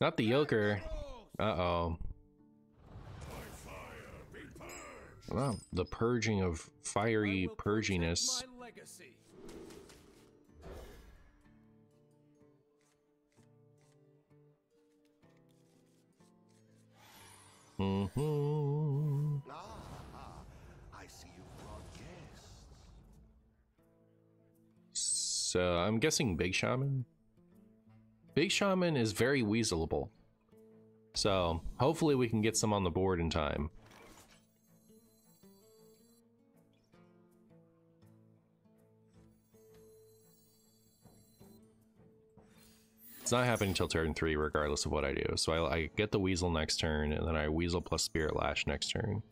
Not the Yoker. Uh-oh. Well, the purging of fiery purginess. Mm-hmm. I see you brought guests. So I'm guessing Big Shaman. Big Shaman is very weaselable. So hopefully we can get some on the board in time. It's not happening until turn 3 regardless of what I do. So I get the Weasel next turn, and then I Weasel plus Spirit Lash next turn.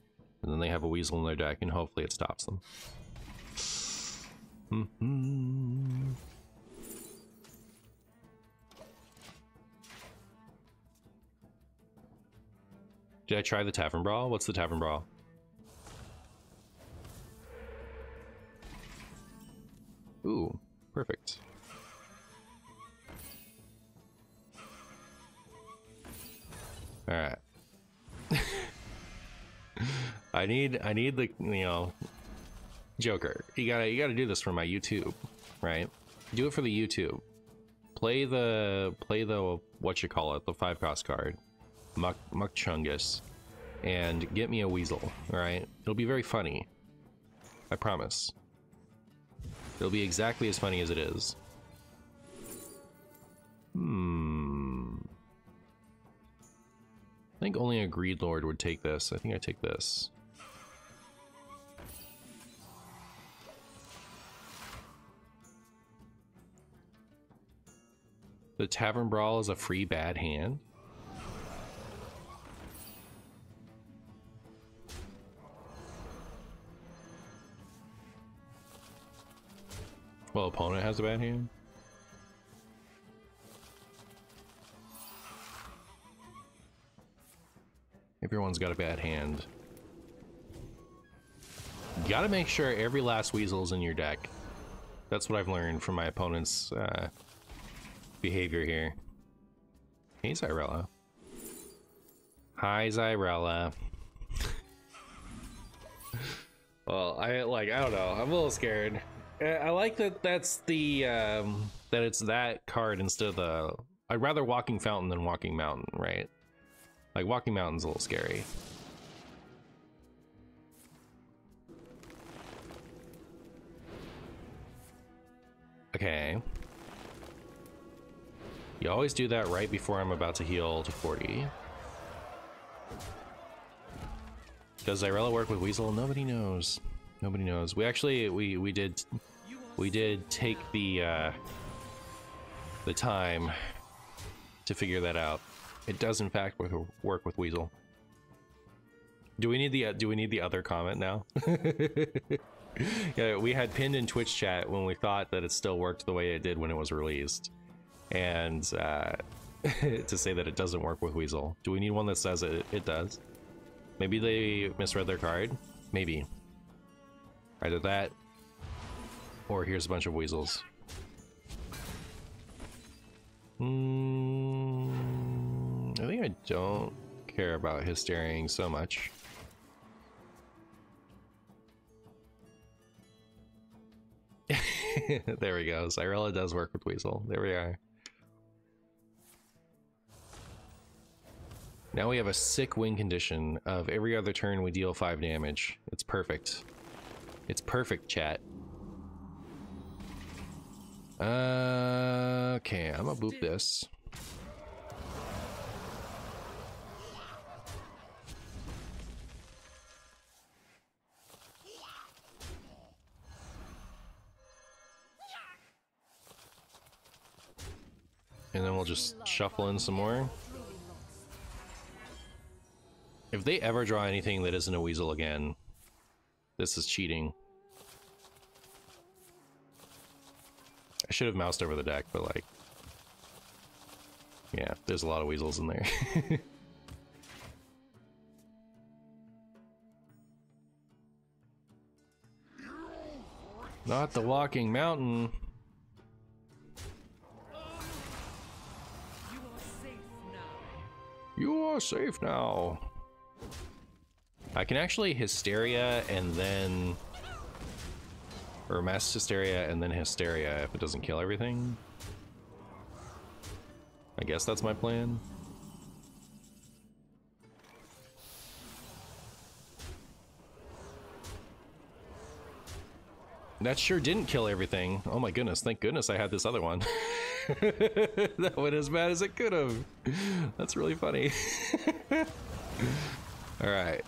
And then they have a Weasel in their deck, and hopefully it stops them. Mm-hmm. Did I try the Tavern Brawl? What's the Tavern Brawl? Ooh, perfect. All right. I need the, you know, Joker. You gotta do this for my YouTube, right? Do it for the YouTube. Play the what you call it, the 5-cost card, Muck Chungus, and get me a Weasel. All right, it'll be very funny. I promise. It'll be exactly as funny as it is. I think only a Greed Lord would take this. I think I take this. The Tavern Brawl is a free bad hand. Well, opponent has a bad hand. Everyone's got a bad hand. You gotta make sure every last Weasel's in your deck. That's what I've learned from my opponent's behavior here. Hey, Zyrella. Hi, Zyrella. Well, I don't know. I'm a little scared. I like that that's the, that it's that card instead of the... I'd rather Walking Fountain than Walking Mountain, right? Like, Walking Mountain's a little scary. Okay. You always do that right before I'm about to heal to 40. Does Zyrella work with Weasel? Nobody knows. Nobody knows. We actually, we did take the time to figure that out. It does in fact work with Weasel. Do we need the other comment now? Yeah, we had pinned in Twitch chat when we thought that it still worked the way it did when it was released, and to say that it doesn't work with Weasel. Do we need one that says it does? Maybe they misread their card. Maybe. Either that, or here's a bunch of Weasels. I think I don't care about Hysteriaing so much. There we go. Zyrella does work with Weasel. There we are. Now we have a sick win condition of every other turn we deal 5 damage. It's perfect. It's perfect, chat. Okay, I'm gonna boop this. And then we'll just shuffle in some more. If they ever draw anything that isn't a Weasel again, this is cheating. I should have moused over the deck, but like... yeah, there's a lot of Weasels in there. Not the Walking Mountain. You are safe now. I can actually Hysteria and then... Or Mass Hysteria and then Hysteria if it doesn't kill everything. I guess that's my plan. That sure didn't kill everything. Oh my goodness, thank goodness I had this other one. That went as bad as it could have. That's really funny. Alright.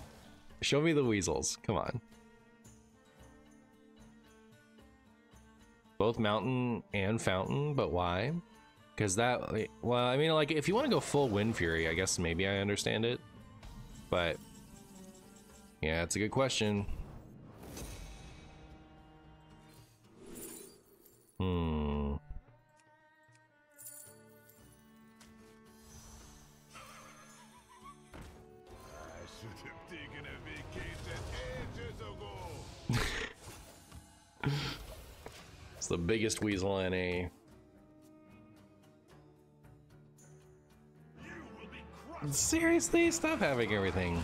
Show me the weasels. Come on. Both mountain and fountain, but why? Because that... Well, I mean, like, if you want to go full Wind Fury, I guess maybe I understand it. But... Yeah, it's a good question. Hmm. I should have taken a vacation ages ago. It's the biggest weasel in a... Seriously? Stop having everything.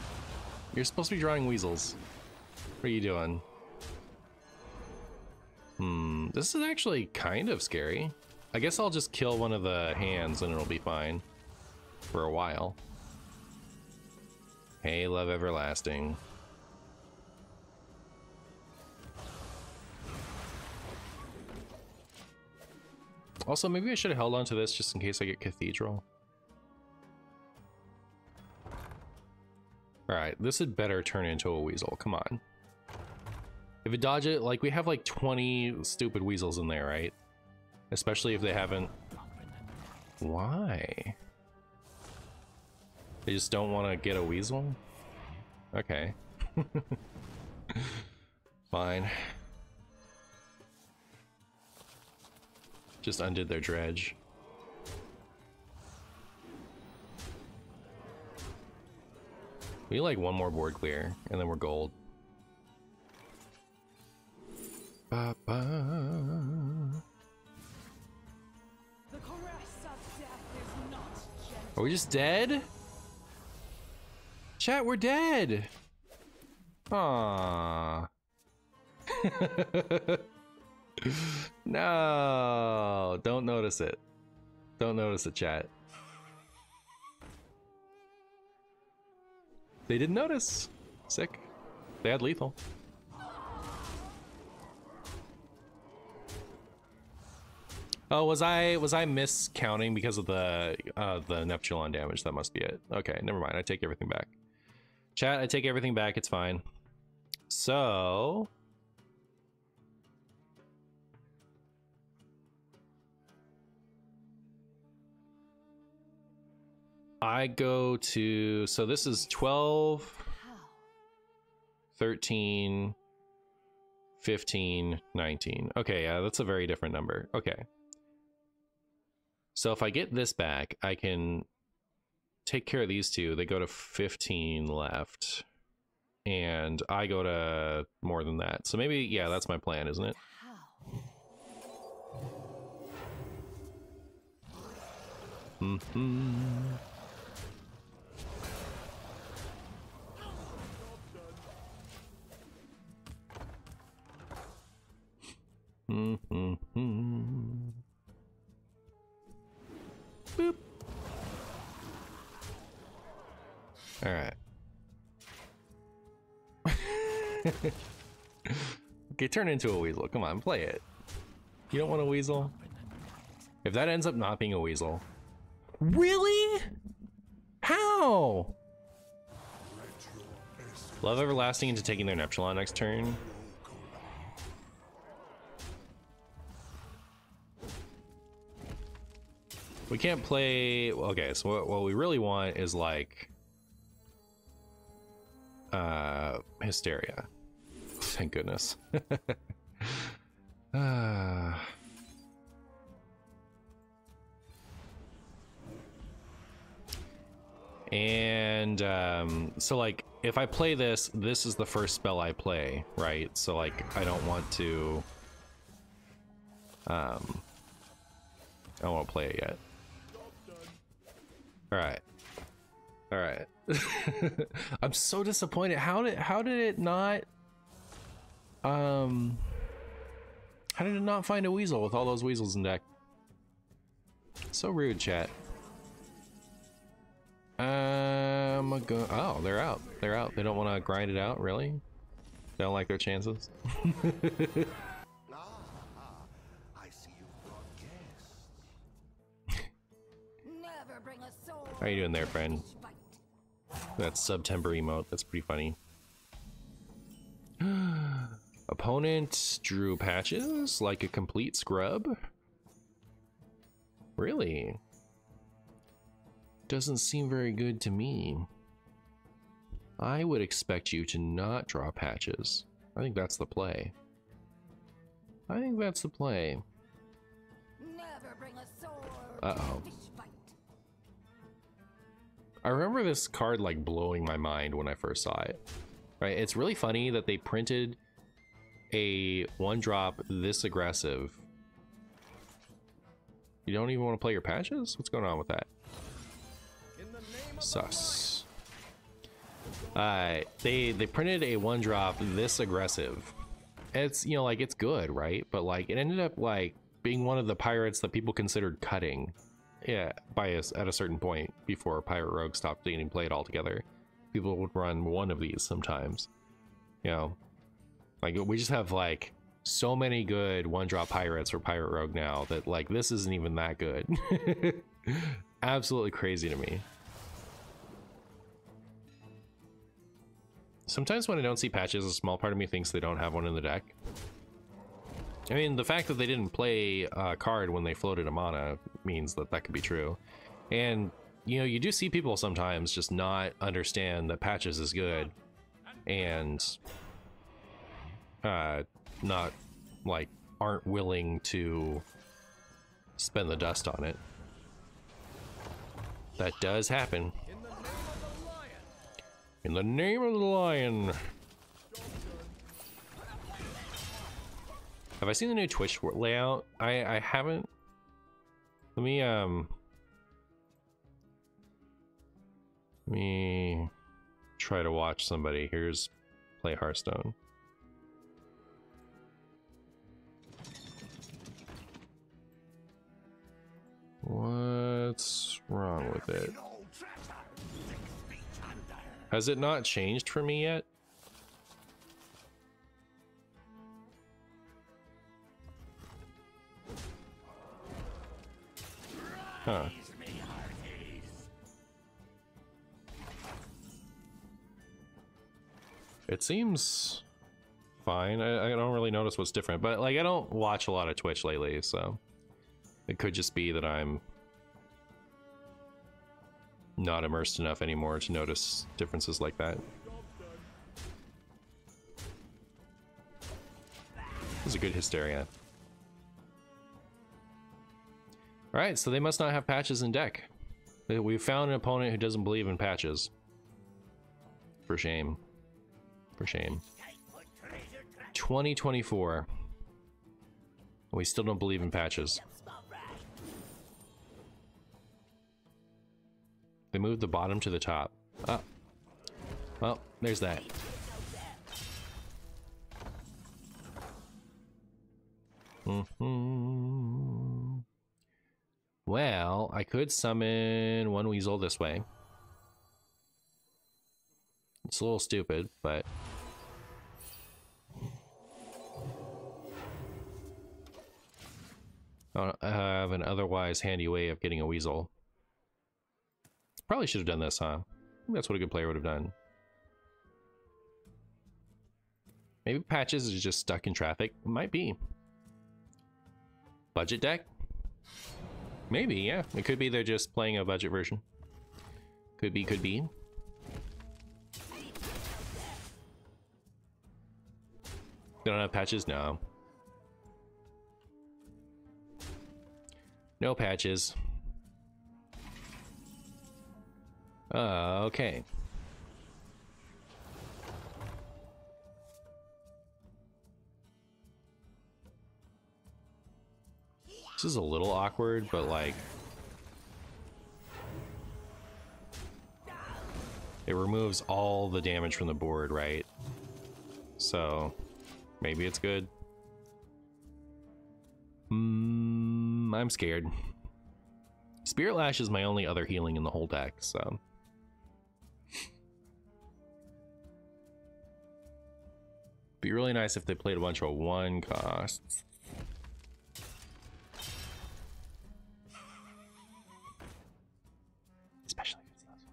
You're supposed to be drawing weasels. What are you doing? This is actually kind of scary. I guess I'll just kill one of the hands and it'll be fine. For a while. Hey, love everlasting. Also, maybe I should have held on to this just in case I get Cathedral. Alright, this had better turn into a weasel. Come on. If it dodge it, like, we have like 20 stupid weasels in there, right? Especially if they haven't... Why? They just don't want to get a weasel? Okay. Fine. Just undid their dredge. We need like one more board clear, and then we're gold. Ba -ba. The caress of death is not gentle. Are we just dead? Chat, we're dead. Aww. No, don't notice it. Don't notice it, chat. They didn't notice. Sick. They had lethal. Oh, was I miscounting because of the Neptulon damage? That must be it. Okay, never mind. I take everything back. Chat, I take everything back. It's fine. So I go to, so this is 12, 13, 15, 19. Okay, yeah, that's a very different number. Okay. So if I get this back, I can take care of these two. They go to 15 left. And I go to more than that. So maybe, yeah, that's my plan, isn't it? Mm-hmm. Mm-hmm. Boop. All right. Okay, turn into a weasel. Come on, play it. You don't want a weasel? If that ends up not being a weasel. Really? How? Love Everlasting into taking their Neptulon next turn. We can't play... Okay, so what we really want is like... Hysteria. Thank goodness. And so like if I play this, this is the first spell I play, right? So like I don't want to I won't play it yet. All right. All right. I'm so disappointed. How did it not how did it not find a weasel with all those weasels in deck? So rude, chat. Oh, they're out. They're out. They don't want to grind it out, really? They don't like their chances. I see you've brought guests. Never bring a sword. How you doing there, friend? That September emote, that's pretty funny. Opponent drew patches like a complete scrub? Really? Doesn't seem very good to me. I would expect you to not draw patches. I think that's the play. I think that's the play. Never bring a sword. Uh-oh. I remember this card like blowing my mind when I first saw it. Right? It's really funny that they printed a 1-drop this aggressive. You don't even want to play your patches? What's going on with that? Sus. They printed a 1-drop this aggressive. It's, you know, like, it's good, right? But like, it ended up like being one of the pirates that people considered cutting. Yeah, at a certain point before Pirate Rogue stopped getting played altogether. People would run one of these sometimes. You know, like, we just have like so many good 1-drop pirates for Pirate Rogue now that like this isn't even that good. Absolutely crazy to me. Sometimes when I don't see patches, a small part of me thinks they don't have one in the deck. I mean, the fact that they didn't play a card when they floated a mana means that that could be true. And, you know, you do see people sometimes just not understand that patches is good and not, like, aren't willing to spend the dust on it. That does happen. In the name of the lion. Have I seen the new Twitch layout? I haven't. Let me try to watch somebody. Here's play Hearthstone. What's wrong with it? Has it not changed for me yet? Huh. It seems fine. I don't really notice what's different, but like I don't watch a lot of Twitch lately, so it could just be that I'm not immersed enough anymore to notice differences like that. This is a good Hysteria. Alright, so they must not have patches in deck. We found an opponent who doesn't believe in patches. For shame. For shame. 2024. We still don't believe in patches. They moved the bottom to the top. Oh. Well, there's that. Well, I could summon one weasel this way. It's a little stupid, but... I have an otherwise handy way of getting a weasel. Probably should have done this, huh? That's what a good player would have done. Maybe patches is just stuck in traffic. It might be. Budget deck? Maybe, yeah. It could be they're just playing a budget version. Could be, could be. They don't have patches? No. No patches. Okay. This is a little awkward, but like... it removes all the damage from the board, right? So maybe it's good. I'm scared. Spirit Lash is my only other healing in the whole deck, so. Be really nice if they played a bunch of 1 costs. Especially if it's this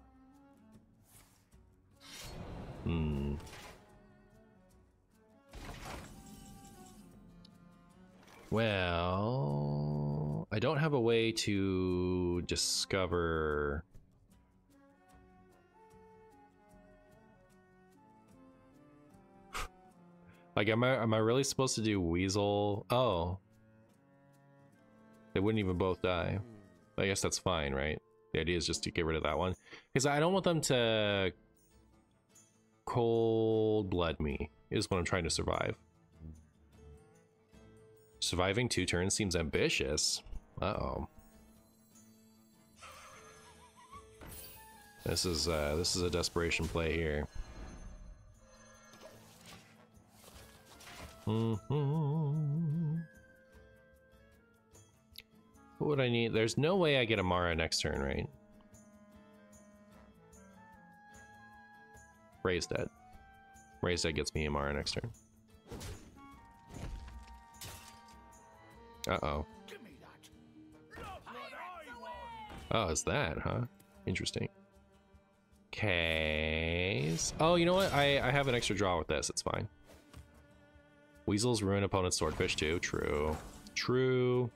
one. Well, I don't have a way to discover. Like, am I really supposed to do Weasel? Oh. They wouldn't even both die. I guess that's fine, right? The idea is just to get rid of that one. Because I don't want them to cold blood me, is what I'm trying to survive. Surviving 2 turns seems ambitious. Uh-oh. This is a desperation play here. What would I need? There's no way I get Amara next turn, right? Ray's dead. Ray's dead gets me Amara next turn. Uh-oh. Oh, it's that, huh? Interesting. Okay. Oh, you know what? I have an extra draw with this. It's fine. Weasels ruin opponent's swordfish too. True. True.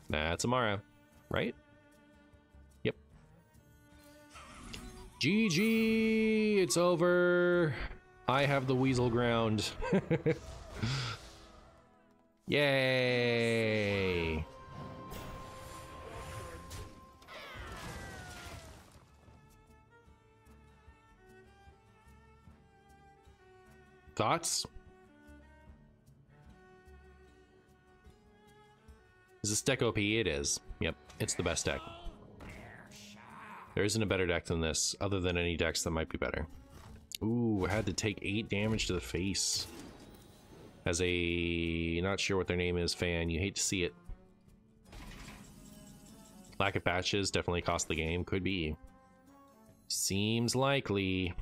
That's Amara, right? Yep. GG! It's over. I have the Weasel ground. Yay! Thoughts? Is this deck OP? It is. Yep, it's the best deck. There isn't a better deck than this, other than any decks that might be better. Ooh, I had to take 8 damage to the face. As a not sure what their name is fan, you hate to see it. Lack of patches definitely cost the game. Could be. Seems likely.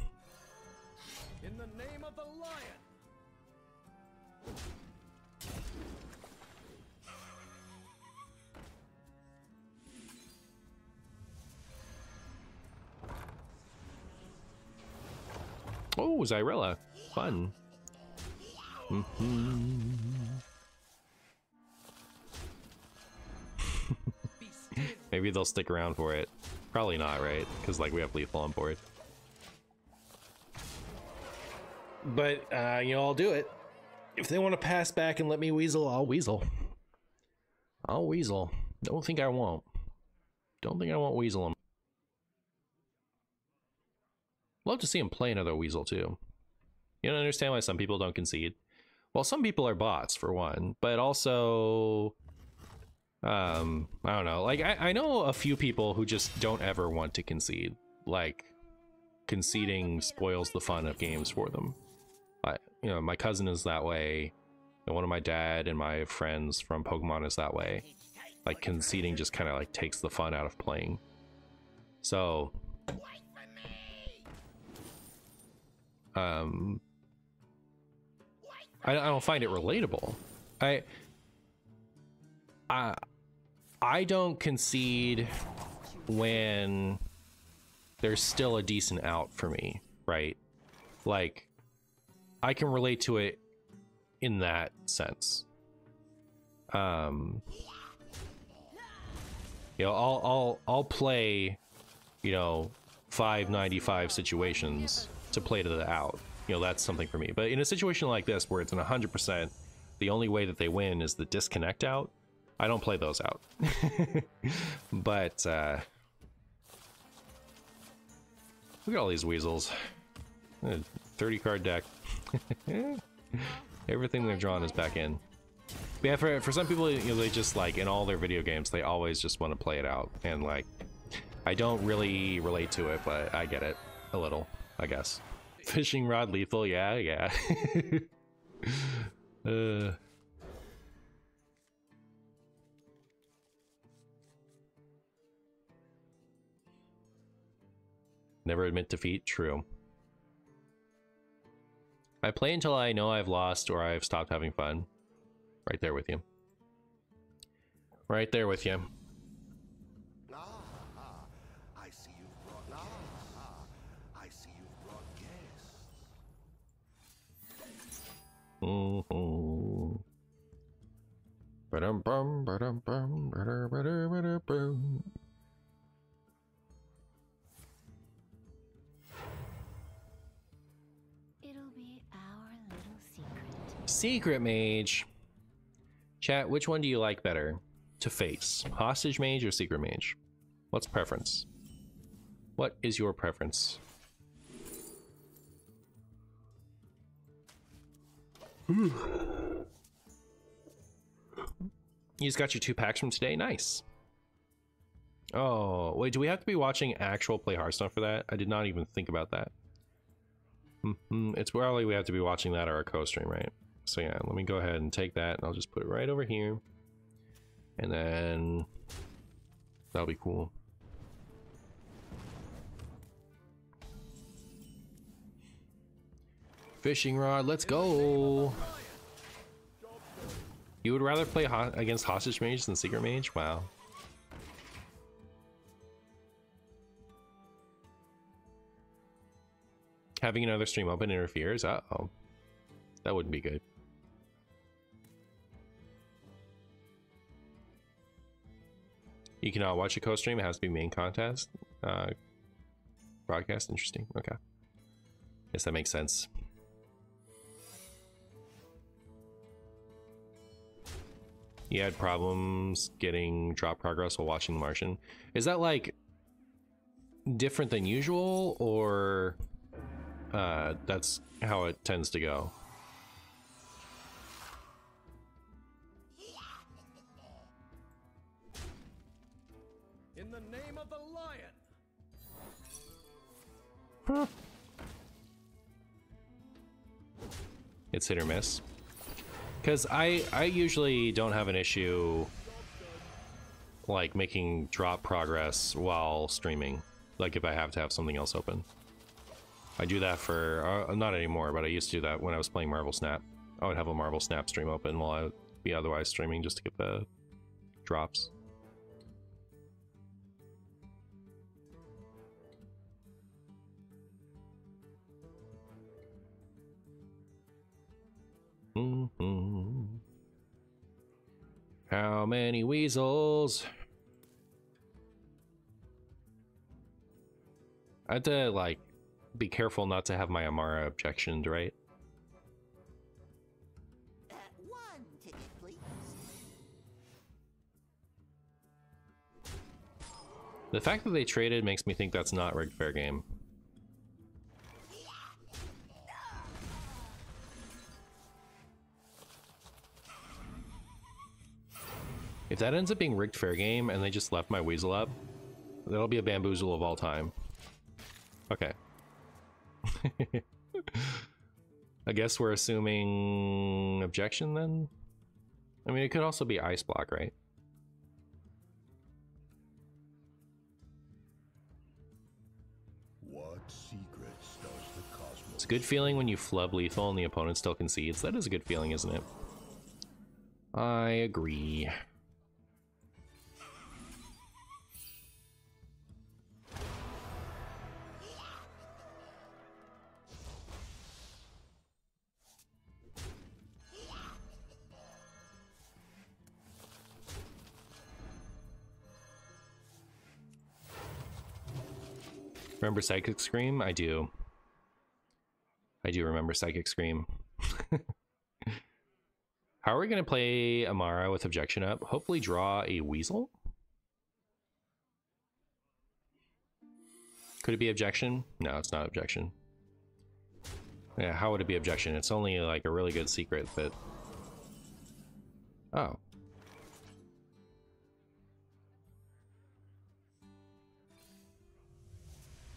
In the name of the lion. Oh, Zyrella. Fun. Maybe they'll stick around for it. Probably not, right? Because, like, we have lethal on board. But, you know, I'll do it. If they want to pass back and let me weasel, I'll weasel. I'll weasel. Don't think I won't. Don't think I won't weasel him. Love to see him play another weasel, too. You don't understand why some people don't concede? Well, some people are bots, for one. But also... I don't know. Like, I know a few people who just don't ever want to concede. Like, conceding spoils the fun of games for them. You know, my cousin is that way. And one of my dad and my friends from Pokemon is that way. Like, conceding just kind of, like, takes the fun out of playing. So... I don't find it relatable. I don't concede when there's still a decent out for me, right? Like, I can relate to it in that sense. You know, I'll play, you know, 595 situations to play to the out. You know, that's something for me. But in a situation like this, where it's an 100%, the only way that they win is the disconnect out, I don't play those out. But, look at all these weasels. 30 card deck. Everything they've drawn is back in. But yeah, for some people, you know, they just, like, in all their video games, they always just want to play it out. And, like, I don't really relate to it, but I get it a little, I guess. Fishing rod lethal, yeah, yeah. Never admit defeat, true. I play until I know I've lost or I've stopped having fun. Right there with you. Right there with you. I see you've brought I see you've brought guests. Ba-dum-bum, ba-dum-bum, ba-da-ba-da-ba-da-bum. It'll be our little secret. Secret mage. Chat, which one do you like better to face? Hostage mage or secret mage? What's preference? What is your preference? You just got your 2 packs from today? Nice. Oh, wait, do we have to be watching actual play Hearthstone for that? I did not even think about that. It's probably we have to be watching that or a co-stream, right? So yeah, let me go ahead and take that and I'll just put it right over here. And then that'll be cool. Fishing rod, let's go. You would rather play against hostage mage than secret mage? Wow. Having another stream open interferes? Uh-oh. That wouldn't be good. You cannot watch a co-stream, it has to be main contest. Broadcast, interesting. Okay. Guess that makes sense. You had problems getting drop progress while watching The Martian. Is that like different than usual, or that's how it tends to go? In the name of the lion. Huh. It's hit or miss. Because I usually don't have an issue like making drop progress while streaming, like if I have to have something else open. I do that for not anymore, but I used to do that when I was playing Marvel Snap. I would have a Marvel Snap stream open while I would be otherwise streaming just to get the drops. How many weasels? I had to like be careful not to have my Amara objectioned, right? One ticket, please. The fact that they traded makes me think that's not rigged fair game. If that ends up being rigged fair game and they just left my weasel up, that'll be a bamboozle of all time. Okay. I guess we're assuming objection then? I mean, it could also be ice block, right? What secrets does the cosmos? It's a good feeling when you flub lethal and the opponent still concedes. That is a good feeling, isn't it? I agree. Remember Psychic Scream? I do. I do remember Psychic Scream. How are we going to play Amara with objection up? Hopefully draw a weasel? Could it be objection? No, it's not objection. Yeah, how would it be objection? It's only like a really good secret that... Oh.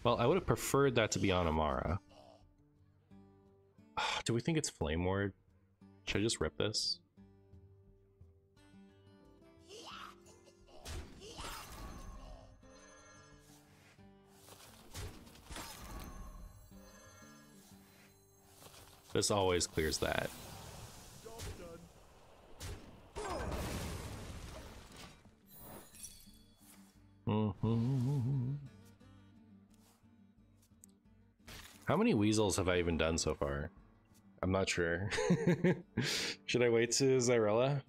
Well, I would have preferred that to be on Amara. Do we think it's Flame Ward? Should I just rip this? This always clears that. How many weasels have I even done so far? I'm not sure. Should I wait to Zyrella?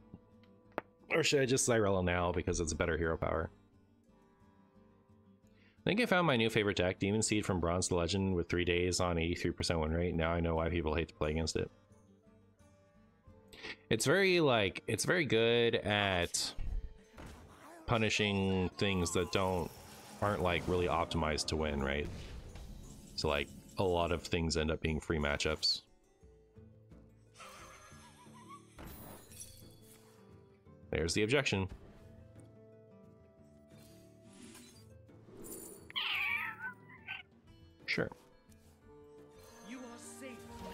Or should I just Zyrella now because it's a better hero power? I think I found my new favorite deck, Demon Seed from Bronze to Legend with 3 days on 83% win rate. Now I know why people hate to play against it. It's very, like, it's very good at punishing things that aren't like really optimized to win, right? So like a lot of things end up being free matchups. There's the objection. Sure. You are safe now.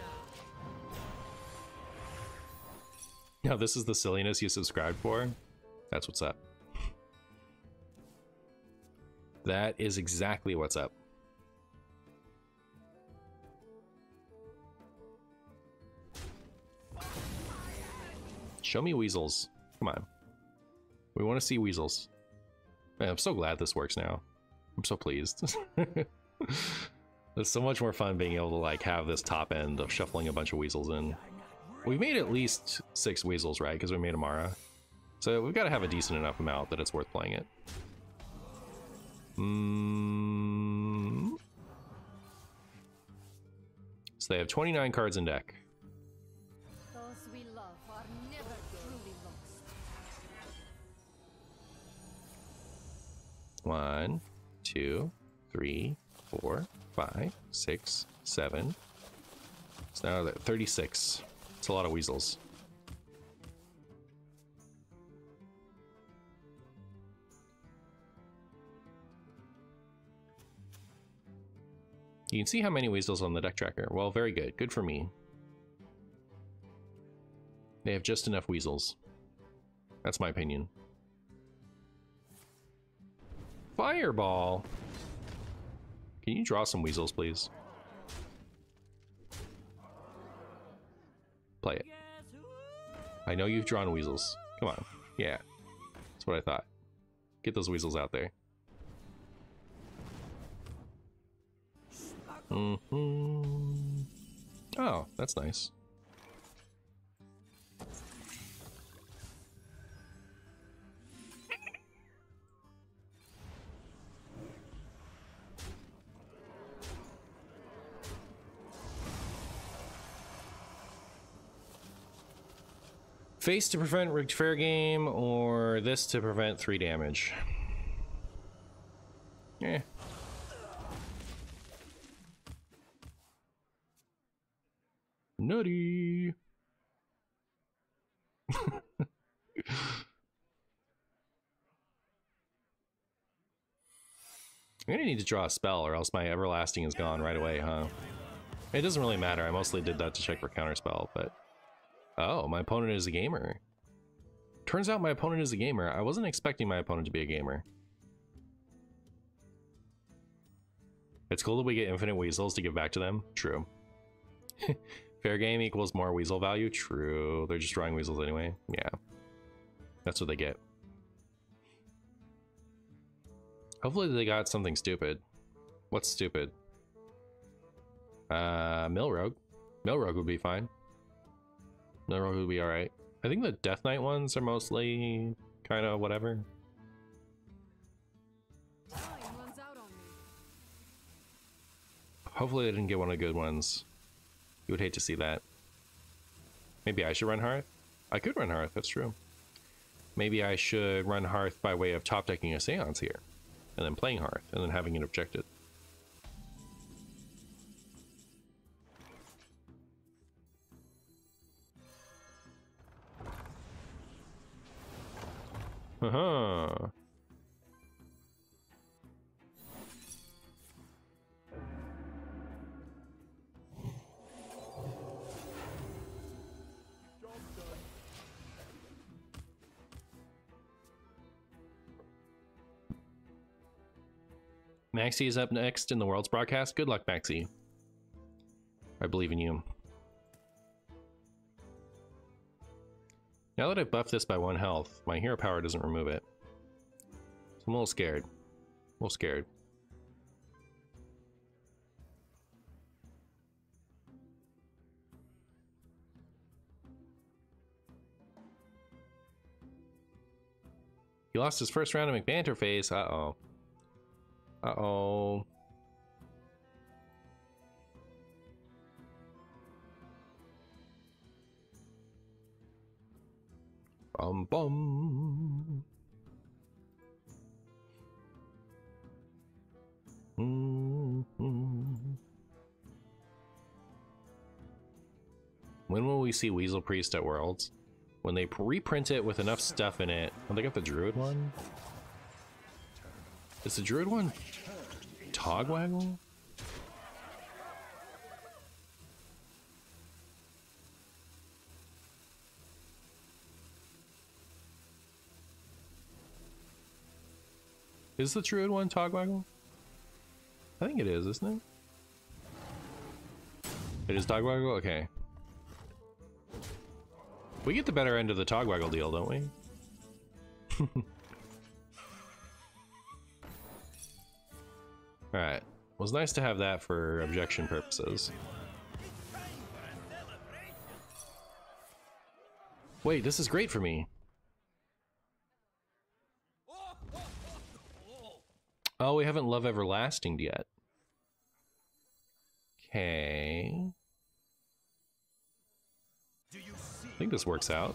Now this is the silliness you subscribed for? That's what's up. That is exactly what's up. Show me weasels. Come on. We want to see weasels. Man, I'm so glad this works now. I'm so pleased. It's so much more fun being able to like have this top end of shuffling a bunch of weasels in. We've made at least 6 weasels, right? Because we made Amara. So we've got to have a decent enough amount that it's worth playing it. So they have 29 cards in deck. Those we love are never truly lost. 1, 2, 3, 4, 5, 6, 7. So now they're 36. It's a lot of weasels. You can see how many weasels on the deck tracker. Well, very good. Good for me. They have just enough weasels. That's my opinion. Fireball! Can you draw some weasels, please? Play it. I know you've drawn weasels. Come on. Yeah. That's what I thought. Get those weasels out there. Oh, that's nice. Face to prevent rigged fair game, or this to prevent 3 damage. Eh. Nutty. I'm gonna need to draw a spell or else my everlasting is gone right away, huh? It doesn't really matter. I mostly did that to check for counterspell, but... Oh, my opponent is a gamer. Turns out my opponent is a gamer. I wasn't expecting my opponent to be a gamer. It's cool that we get infinite weasels to give back to them. True. Fair game equals more weasel value. True. They're just drawing weasels anyway. Yeah. That's what they get. Hopefully they got something stupid. What's stupid? Millrogue. Millrogue would be fine. Millrogue would be alright. I think the Death Knight ones are mostly kind of whatever. Time runs out on me. Hopefully they didn't get one of the good ones. You would hate to see that. Maybe I should run Hearth? I could run Hearth, that's true. Maybe I should run Hearth by way of top decking a Seance here. And then playing Hearth, and then having it objected. Maxi is up next in the world's broadcast. Good luck, Maxi. I believe in you. Now that I've buffed this by 1 health, my hero power doesn't remove it. So I'm a little scared. A little scared. He lost his first round of McBanter phase. Uh-oh. Uh-oh. Bum bum. When will we see Weasel Priest at Worlds? When they reprint it with enough stuff in it. Oh, they got the Druid one? Is the Druid one Togwaggle? Is the Druid one Togwaggle? I think it is, isn't it? It is Togwaggle? Okay. We get the better end of the Togwaggle deal, don't we? Alright. It was nice to have that for objection purposes. Wait, this is great for me. Oh, we haven't Love Everlasting yet. Okay. I think this works out.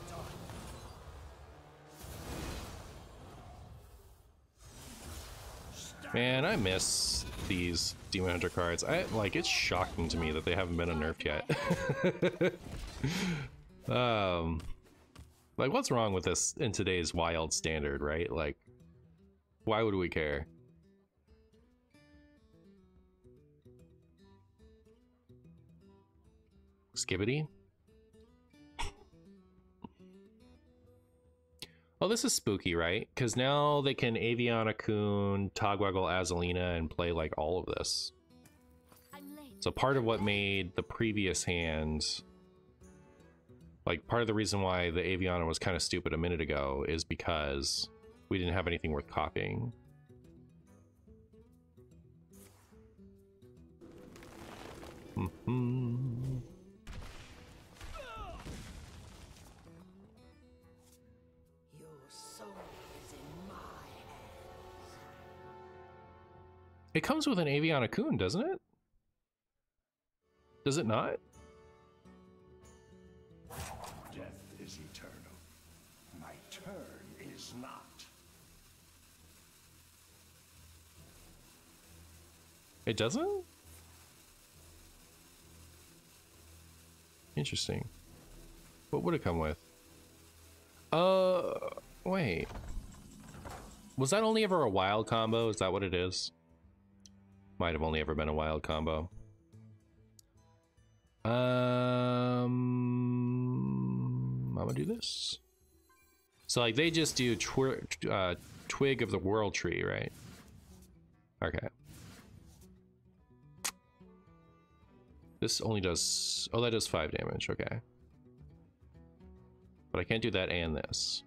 Man, I miss these Demon Hunter cards. It's shocking to me that they haven't been nerfed yet. Like, what's wrong with this in today's wild standard, right? Like, why would we care? Skibbity? Oh, this is spooky, right? Because now they can Aviana Kun, Togwaggle Azalina, and play like all of this. So part of what made the previous hand, like part of the reason why the Aviana was kind of stupid a minute ago is because we didn't have anything worth copying. It comes with an Aviana Kun, doesn't it? Does it not? Death is eternal. My turn is not. It doesn't? Interesting. What would it come with? Wait. Was that only ever a wild combo? Is that what it is? Might have only ever been a wild combo. I'm gonna do this. So like they just do Twig of the World Tree, right? Okay. This only does, oh, that does 5 damage, okay. But I can't do that and this.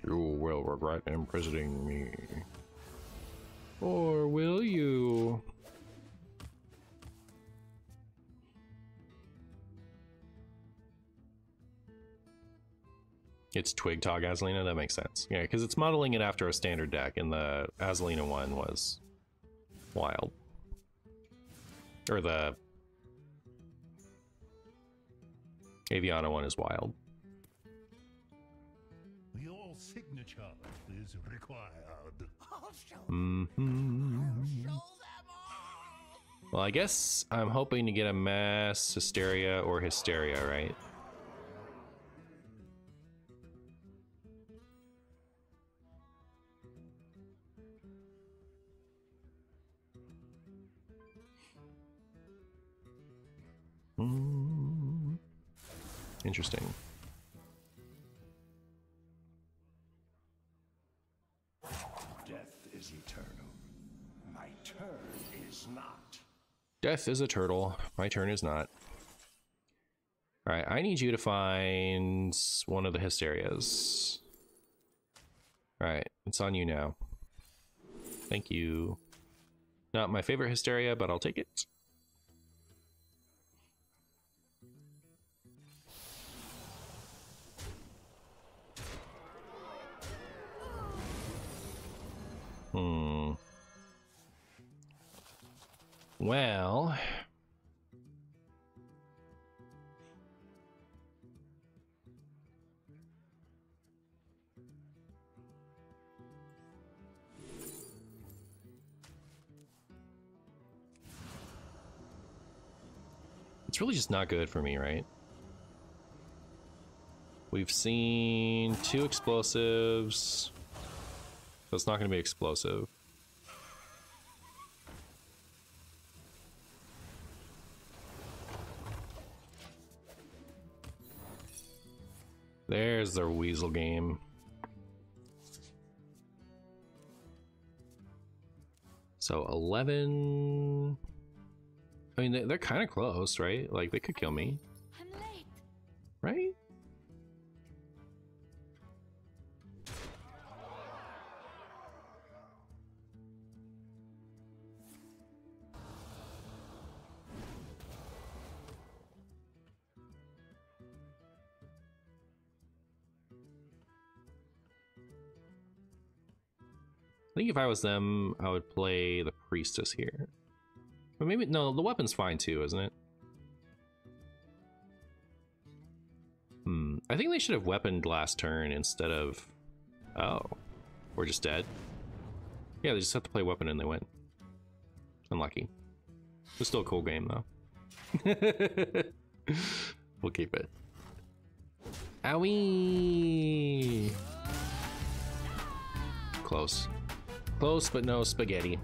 You will regret imprisoning me. Or will you? It's Twig Tog Azalina, that makes sense. Yeah, because it's modeling it after a standard deck, and the Azalina one was wild. Or the Aviana one is wild. Your signature is required. Well, I guess I'm hoping to get a Mass Hysteria or Hysteria, right? Interesting. Death is eternal. My turn is not. Death is a turtle. My turn is not. Alright, I need you to find one of the hysterias. Alright, it's on you now. Thank you. Not my favorite hysteria, but I'll take it. Well... it's really just not good for me, right? We've seen 2 explosives. So it's not going to be explosive. There's their weasel game. So 11... I mean, they're kind of close, right? Like, they could kill me. I'm late. Right? I think if I was them, I would play the priestess here. But maybe, no, the weapon's fine too, isn't it? I think they should have weaponed last turn instead of... Oh. We're just dead? Yeah, they just have to play weapon and they win. Unlucky. It's still a cool game though. We'll keep it. Owie! Close. Close, but no spaghetti.